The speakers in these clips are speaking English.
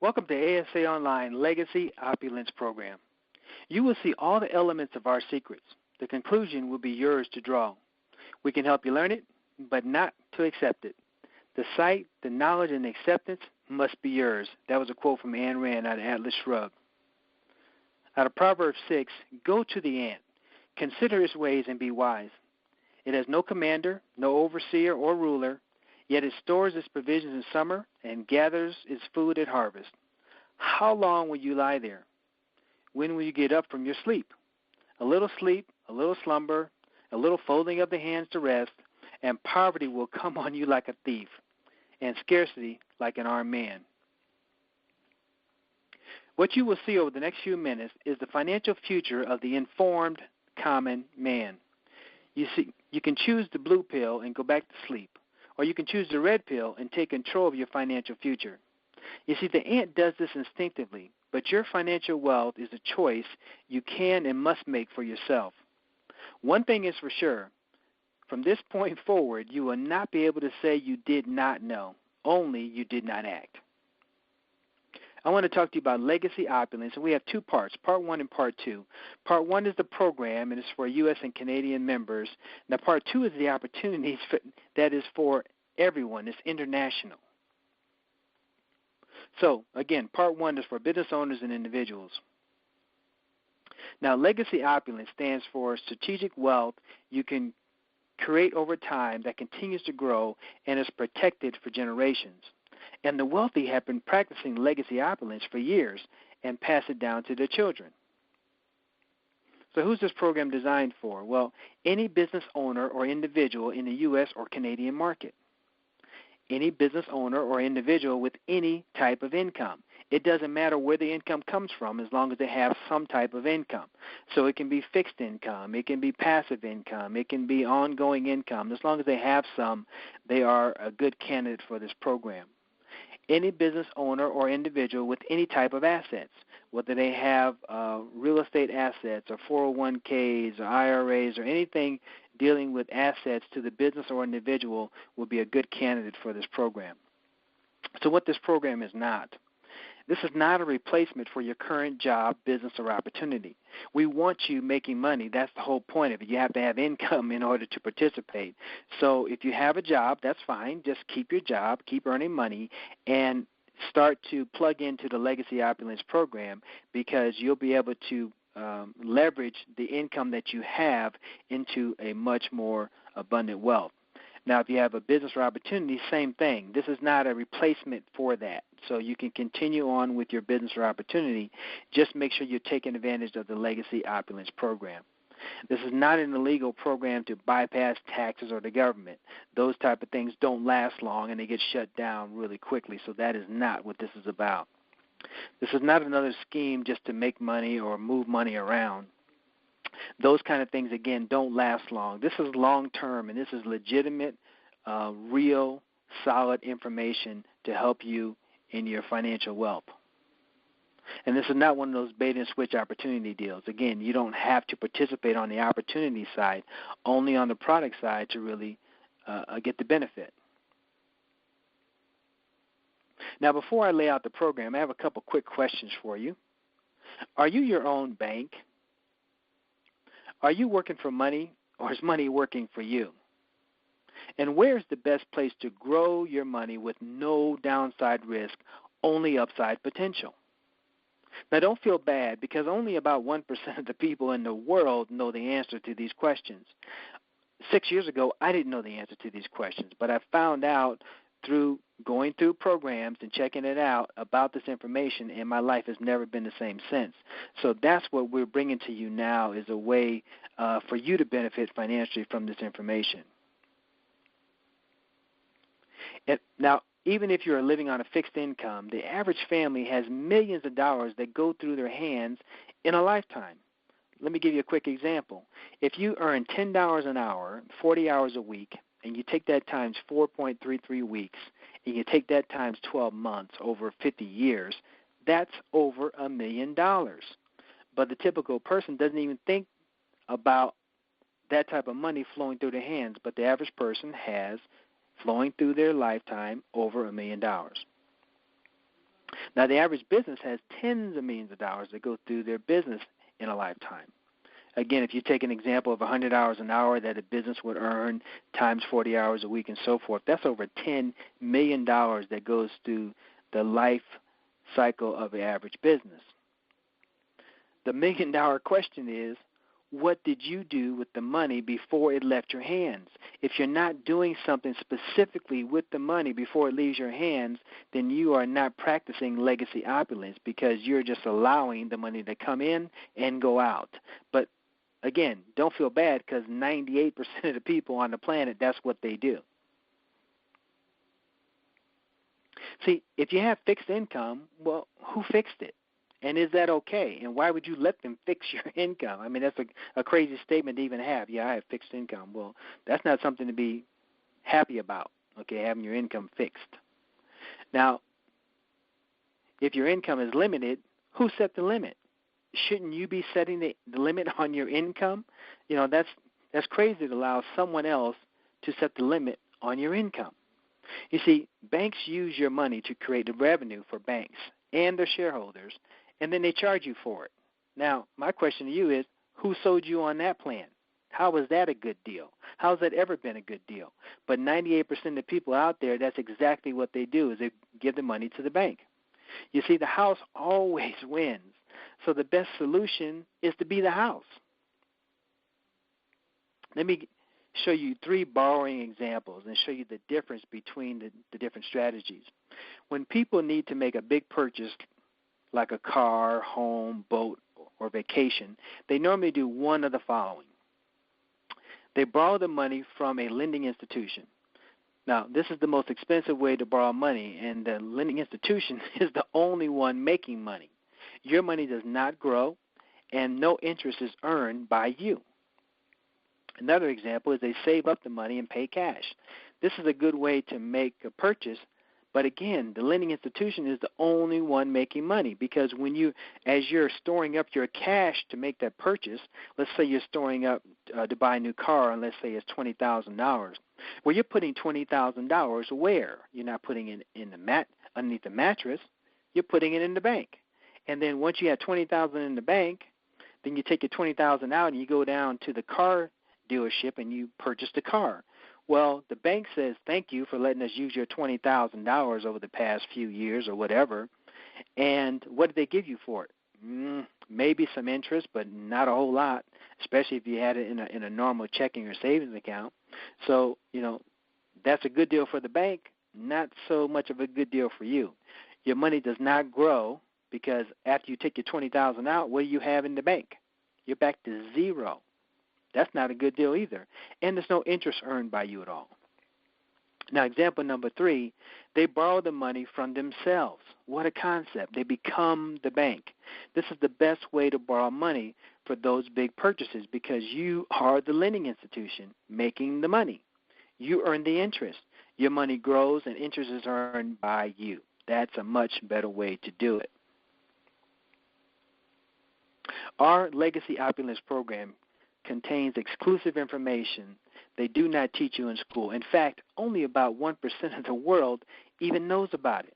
Welcome to ASA Online Legacy Opulence program. You will see all the elements of our secrets. The conclusion will be yours to draw. We can help you learn it, but not to accept it. The sight, the knowledge, and the acceptance must be yours. That was a quote from Ayn Rand out of Atlas Shrugged. Out of Proverbs 6, go to the ant. Consider its ways and be wise. It has no commander, no overseer or ruler, yet it stores its provisions in summer and gathers its food at harvest. How long will you lie there? When will you get up from your sleep? A little slumber, a little folding of the hands to rest, and poverty will come on you like a thief, and scarcity like an armed man. What you will see over the next few minutes is the financial future of the informed common man. You see, you can choose the blue pill and go back to sleep, or you can choose the red pill and take control of your financial future. You see, the ant does this instinctively, but your financial wealth is a choice you can and must make for yourself. One thing is for sure, from this point forward, you will not be able to say you did not know, only you did not act. I want to talk to you about Legacy Opulence, and we have two parts, Part 1 and Part 2. Part 1 is the program, and it's for U.S. and Canadian members. Now, Part 2 is the opportunities that is for everyone. It's international. So, again, Part 1 is for business owners and individuals. Now, Legacy Opulence stands for strategic wealth you can create over time that continues to grow and is protected for generations. And the wealthy have been practicing legacy opulence for years and pass it down to their children. So who's this program designed for? Well, any business owner or individual in the U.S. or Canadian market. Any business owner or individual with any type of income. It doesn't matter where the income comes from as long as they have some type of income. So it can be fixed income, it can be passive income, it can be ongoing income. As long as they have some, they are a good candidate for this program. Any business owner or individual with any type of assets, whether they have real estate assets or 401ks or IRAs or anything dealing with assets to the business or individual, will be a good candidate for this program. So what this program is not. This is not a replacement for your current job, business, or opportunity. We want you making money. That's the whole point of it. You have to have income in order to participate. So if you have a job, that's fine. Just keep your job, keep earning money, and start to plug into the Legacy Opulence program, because you'll be able to leverage the income that you have into a much more abundant wealth. Now, if you have a business or opportunity, same thing. This is not a replacement for that. So you can continue on with your business or opportunity. Just make sure you're taking advantage of the Legacy Opulence program. This is not an illegal program to bypass taxes or the government. Those type of things don't last long, and they get shut down really quickly. So that is not what this is about. This is not another scheme just to make money or move money around. Those kind of things, again, don't last long. This is long-term, and this is legitimate, real, solid information to help you in your financial wealth. And this is not one of those bait-and-switch opportunity deals. Again, you don't have to participate on the opportunity side, only on the product side to really get the benefit. Now, before I lay out the program, I have a couple quick questions for you. Are you your own bank? Are you working for money, or is money working for you? And where's the best place to grow your money with no downside risk, only upside potential? Now, don't feel bad, because only about 1% of the people in the world know the answer to these questions. 6 years ago, I didn't know the answer to these questions, but I found out through going through programs and checking it out about this information, and my life has never been the same since. So that's what we're bringing to you now, is a way for you to benefit financially from this information. And now, even if you're living on a fixed income, the average family has millions of dollars that go through their hands in a lifetime. Let me give you a quick example. If you earn $10 an hour, 40 hours a week, and you take that times 4.33 weeks, and you take that times 12 months over 50 years, that's over $1 million. But the typical person doesn't even think about that type of money flowing through their hands, but the average person has flowing through their lifetime over $1 million. Now, the average business has tens of millions of dollars that go through their business in a lifetime. Again, if you take an example of $100 an hour that a business would earn times 40 hours a week and so forth, that's over $10 million that goes through the life cycle of the average business. The million-dollar question is, what did you do with the money before it left your hands? If you're not doing something specifically with the money before it leaves your hands, then you are not practicing legacy opulence because you're just allowing the money to come in and go out. But again, don't feel bad because 98% of the people on the planet, that's what they do. See, if you have fixed income, well, who fixed it? And is that okay? And why would you let them fix your income? I mean, that's a crazy statement to even have. Yeah, I have fixed income. Well, that's not something to be happy about, okay, having your income fixed. Now, if your income is limited, who set the limit? Shouldn't you be setting the limit on your income? You know, that's crazy to allow someone else to set the limit on your income. You see, banks use your money to create the revenue for banks and their shareholders, and then they charge you for it. Now, my question to you is, who sold you on that plan? How was that a good deal? How has that ever been a good deal? But 98% of the people out there, that's exactly what they do, is they give the money to the bank. You see, the house always wins. So the best solution is to be the house. Let me show you 3 borrowing examples and show you the difference between the different strategies. When people need to make a big purchase like a car, home, boat, or vacation, they normally do one of the following. They borrow the money from a lending institution. Now, this is the most expensive way to borrow money, and the lending institution is the only one making money. Your money does not grow, and no interest is earned by you. Another example is they save up the money and pay cash. This is a good way to make a purchase, but again, the lending institution is the only one making money because as you're storing up your cash to make that purchase, let's say you're storing up to buy a new car, and let's say it's $20,000. Well, you're putting $20,000 where? You're not putting it underneath the mattress. You're putting it in the bank. And then once you have $20,000 in the bank, then you take your $20,000 out and you go down to the car dealership and you purchase the car. Well, the bank says, thank you for letting us use your $20,000 over the past few years or whatever. And what did they give you for it? Maybe some interest, but not a whole lot, especially if you had it in a normal checking or savings account. So, that's a good deal for the bank, not so much of a good deal for you. Your money does not grow because after you take your $20,000 out, what do you have in the bank? You're back to zero. That's not a good deal either. And there's no interest earned by you at all. Now, example number 3, they borrow the money from themselves. What a concept. They become the bank. This is the best way to borrow money for those big purchases because you are the lending institution making the money. You earn the interest. Your money grows and interest is earned by you. That's a much better way to do it. Our Legacy Opulence program contains exclusive information they do not teach you in school. In fact, only about 1% of the world even knows about it.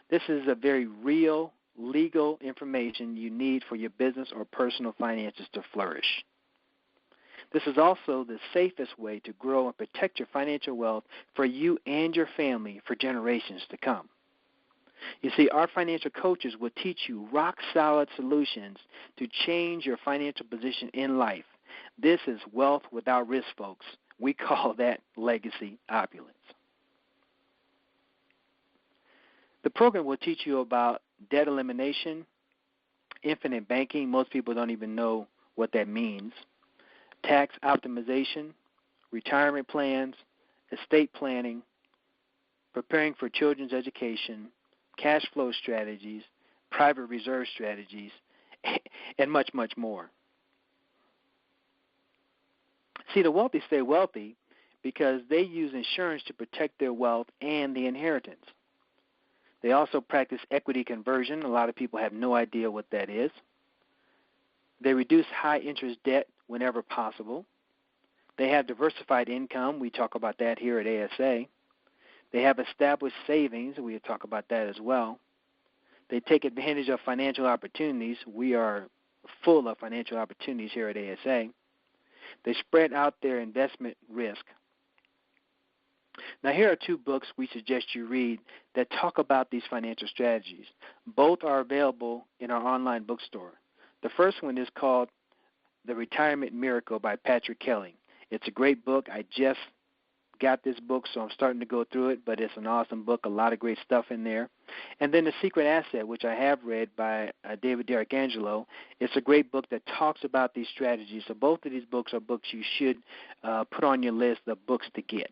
This is a very real, legal information you need for your business or personal finances to flourish. This is also the safest way to grow and protect your financial wealth for you and your family for generations to come. You see, our financial coaches will teach you rock-solid solutions to change your financial position in life. This is wealth without risk, folks. We call that legacy opulence. The program will teach you about debt elimination, infinite banking. Most people don't even know what that means. Tax optimization, retirement plans, estate planning, preparing for children's education, cash flow strategies, private reserve strategies, and much, much more. See, the wealthy stay wealthy because they use insurance to protect their wealth and the inheritance. They also practice equity conversion. A lot of people have no idea what that is. They reduce high-interest debt whenever possible. They have diversified income. We talk about that here at ASA. They have established savings. We talk about that as well. They take advantage of financial opportunities. We are full of financial opportunities here at ASA. They spread out their investment risk. Now, here are 2 books we suggest you read that talk about these financial strategies. Both are available in our online bookstore. The first one is called The Retirement Miracle by Patrick Kelly. It's a great book. I just got this book, so I'm starting to go through it, but it's an awesome book, a lot of great stuff in there. And then The Secret Asset, which I have read by David D'Arcangelo. It's a great book that talks about these strategies. So both of these books are books you should put on your list of books to get.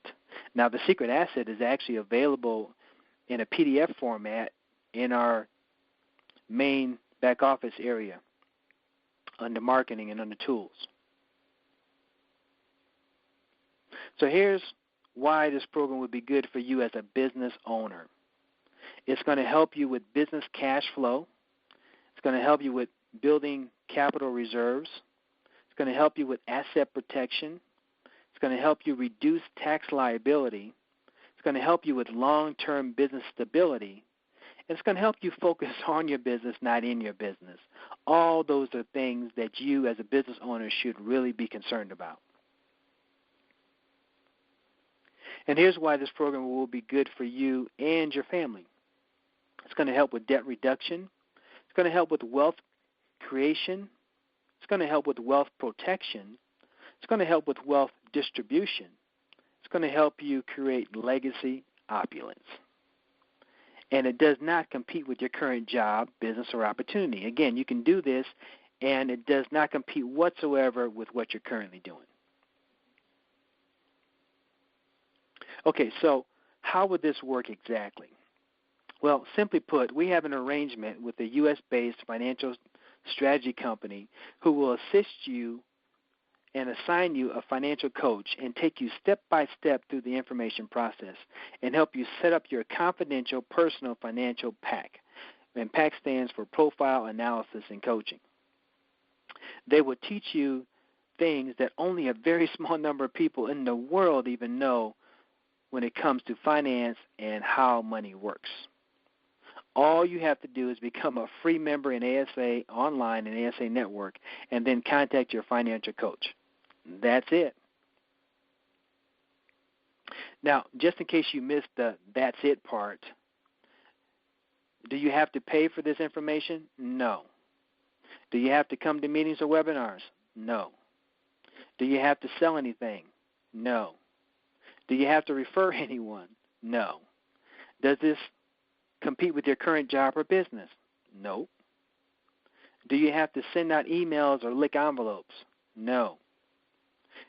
Now, The Secret Asset is actually available in a PDF format in our main back office area under marketing and under tools. So here's why this program would be good for you as a business owner. It's going to help you with business cash flow. It's going to help you with building capital reserves. It's going to help you with asset protection. It's going to help you reduce tax liability. It's going to help you with long-term business stability. It's going to help you focus on your business, not in your business. All those are things that you as a business owner should really be concerned about. And here's why this program will be good for you and your family. It's going to help with debt reduction. It's going to help with wealth creation. It's going to help with wealth protection. It's going to help with wealth distribution. It's going to help you create legacy opulence. And it does not compete with your current job, business, or opportunity. Again, you can do this, and it does not compete whatsoever with what you're currently doing. Okay, so how would this work exactly? Well, simply put, we have an arrangement with a U.S.-based financial strategy company who will assist you and assign you a financial coach and take you step by step through the information process and help you set up your confidential personal financial PAC. And PAC stands for Profile Analysis and Coaching. They will teach you things that only a very small number of people in the world even know when it comes to finance and how money works. All you have to do is become a free member in ASA Online and ASA Network and then contact your financial coach. That's it. Now, just in case you missed the that's it part, do you have to pay for this information? No. Do you have to come to meetings or webinars? No. Do you have to sell anything? No. Do you have to refer anyone? No. Does this compete with your current job or business? No. Do you have to send out emails or lick envelopes? No.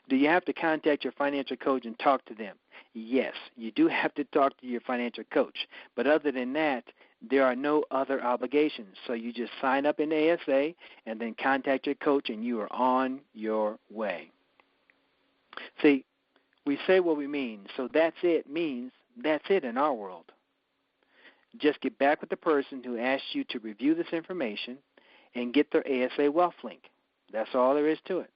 Do you have to contact your financial coach and talk to them? Yes, you do have to talk to your financial coach. But other than that, there are no other obligations. So you just sign up in ASA and then contact your coach and you are on your way. See, we say what we mean. So that's it means that's it in our world. Just get back with the person who asked you to review this information and get their ASA Wealth Link. That's all there is to it.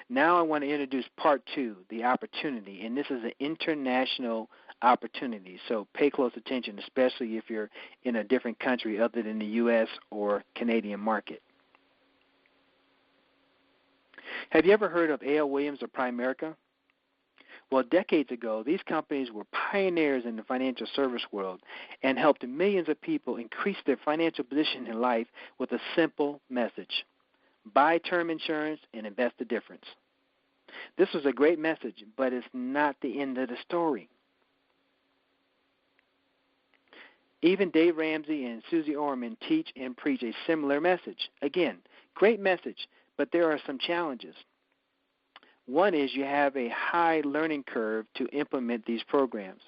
Now I want to introduce part 2, the opportunity, and this is an international opportunity, so pay close attention, especially if you're in a different country other than the U.S. or Canadian market. Have you ever heard of A.L. Williams or Primerica? Well, decades ago, these companies were pioneers in the financial service world and helped millions of people increase their financial position in life with a simple message: buy term insurance and invest the difference. This was a great message, but it's not the end of the story. Even Dave Ramsey and Susie Orman teach and preach a similar message. Again, great message, but there are some challenges. One is you have a high learning curve to implement these programs.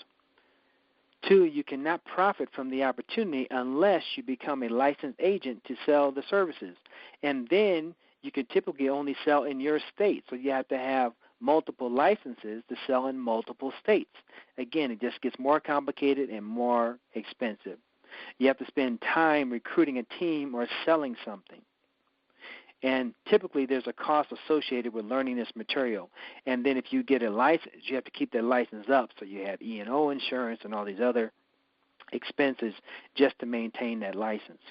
2, you cannot profit from the opportunity unless you become a licensed agent to sell the services. And then you can typically only sell in your state, so you have to have multiple licenses to sell in multiple states. Again, it just gets more complicated and more expensive. You have to spend time recruiting a team or selling something. And typically there's a cost associated with learning this material. And then if you get a license, you have to keep that license up, so you have E&O insurance and all these other expenses just to maintain that license.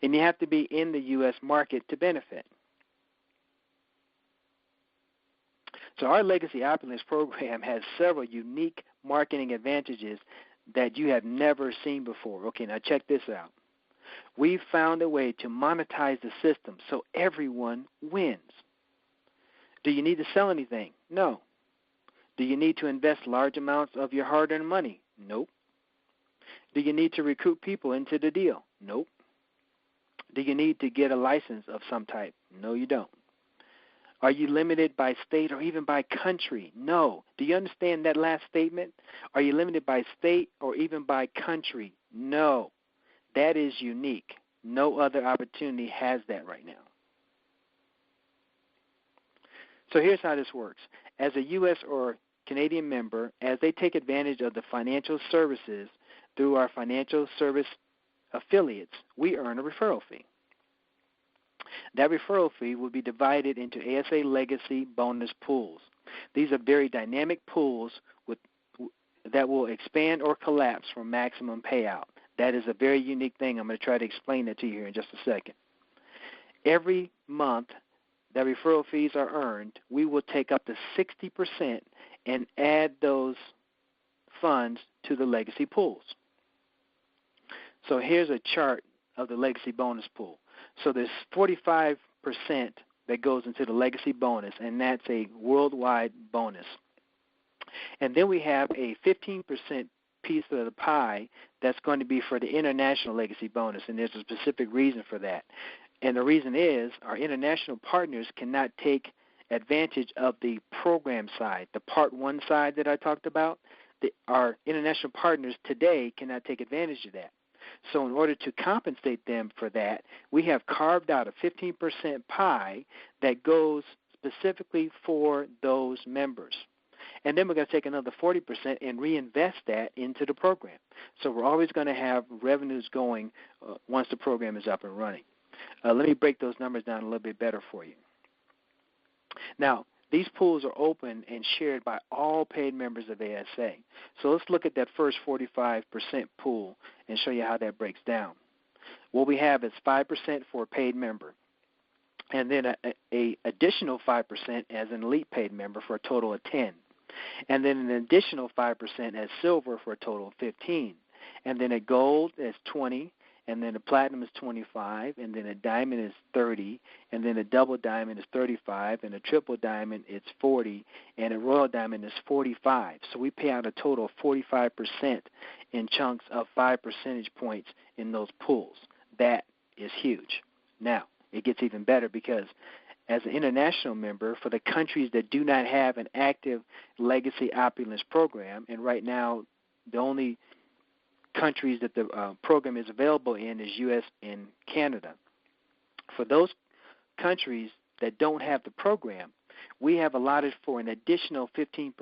And you have to be in the U.S. market to benefit. So our Legacy Opulence program has several unique marketing advantages that you have never seen before. Okay, now check this out. We've found a way to monetize the system so everyone wins. Do you need to sell anything? No. Do you need to invest large amounts of your hard-earned money? Nope. Do you need to recruit people into the deal? Nope. Do you need to get a license of some type? No, you don't. Are you limited by state or even by country? No. Do you understand that last statement? Are you limited by state or even by country? No. That is unique. No other opportunity has that right now. So here's how this works. As a U.S. or Canadian member, as they take advantage of the financial services through our financial service affiliates, we earn a referral fee. That referral fee will be divided into ASA Legacy bonus pools. These are very dynamic pools that will expand or collapse for maximum payout. That is a very unique thing. I'm going to try to explain that to you here in just a second. Every month that referral fees are earned, we will take up to 60% and add those funds to the legacy pools. So here's a chart of the legacy bonus pool. So there's 45% that goes into the legacy bonus, and that's a worldwide bonus. And then we have a 15% piece of the pie that's going to be for the international legacy bonus, and there's a specific reason for that. And the reason is our international partners cannot take advantage of the program side, the Part 1 side that I talked about. Our international partners today cannot take advantage of that. So in order to compensate them for that, we have carved out a 15% pie that goes specifically for those members. And then we're going to take another 40% and reinvest that into the program. So we're always going to have revenues going once the program is up and running. Let me break those numbers down a little bit better for you. Now, these pools are open and shared by all paid members of ASA. So let's look at that first 45% pool and show you how that breaks down. What we have is 5% for a paid member, and then an additional 5% as an elite paid member for a total of 10, and then an additional 5% as silver for a total of 15, and then a gold as 20, and then a platinum is 25, and then a diamond is 30, and then a double diamond is 35, and a triple diamond is 40, and a royal diamond is 45. So we pay out a total of 45% in chunks of 5 percentage points in those pools. That is huge. Now, it gets even better because as an international member, for the countries that do not have an active Legacy Opulence program, and right now the only countries that the program is available in is U.S. and Canada. For those countries that don't have the program, we have allotted for an additional 15%.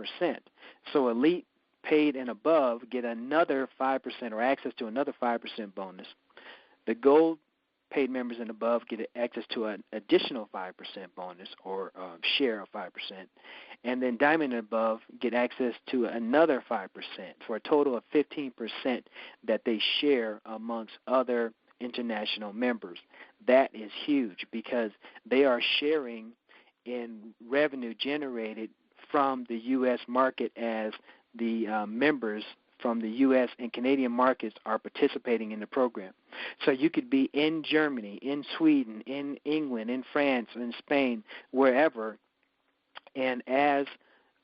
So elite, paid, and above get another 5% or access to another 5% bonus. The gold paid members and above get access to an additional 5% bonus or share of 5%. And then diamond and above get access to another 5% for a total of 15% that they share amongst other international members. That is huge because they are sharing in revenue generated from the U.S. market as the members from the U.S. and Canadian markets are participating in the program. So you could be in Germany, in Sweden, in England, in France, in Spain, wherever, and as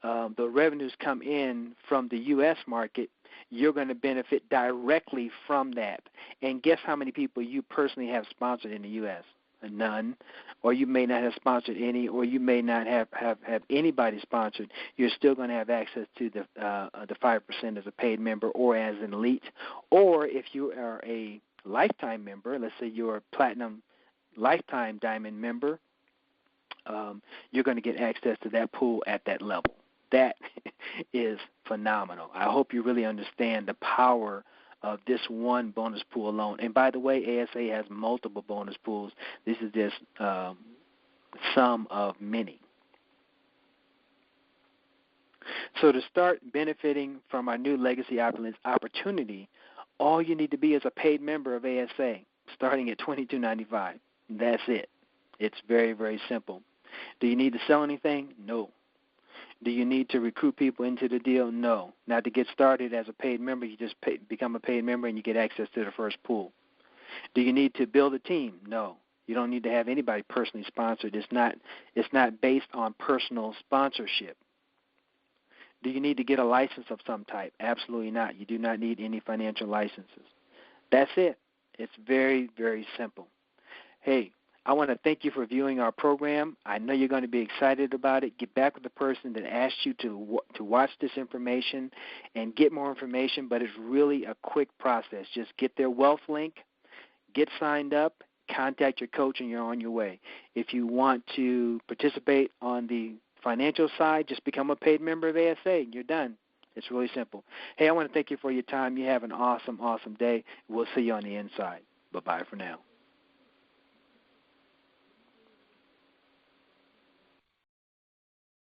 the revenues come in from the U.S. market, you're going to benefit directly from that. And guess how many people you personally have sponsored in the U.S.? None. Or you may not have sponsored any, or you may not have anybody sponsored. You're still going to have access to the 5% as a paid member or as an elite. Or if you are a lifetime member, let's say you're a platinum lifetime diamond member, you're going to get access to that pool at that level. That is phenomenal. I hope you really understand the power of this one bonus pool alone. And by the way, ASA has multiple bonus pools. This is just some of many. So to start benefiting from our new Legacy Opulence opportunity, all you need to be is a paid member of ASA, starting at $22.95. That's it. It's very, very simple. Do you need to sell anything? No. Do you need to recruit people into the deal? No. Now, to get started as a paid member, you just become a paid member and you get access to the first pool. Do you need to build a team? No. You don't need to have anybody personally sponsored. It's not based on personal sponsorship. Do you need to get a license of some type? Absolutely not. You do not need any financial licenses. That's it. It's very, very simple. Hey, I want to thank you for viewing our program. I know you're going to be excited about it. Get back with the person that asked you to watch this information and get more information, but it's really a quick process. Just get their wealth link, get signed up, contact your coach, and you're on your way. If you want to participate on the financial side, just become a paid member of ASA, and you're done. It's really simple. Hey, I want to thank you for your time. You have an awesome, awesome day. We'll see you on the inside. Bye-bye for now.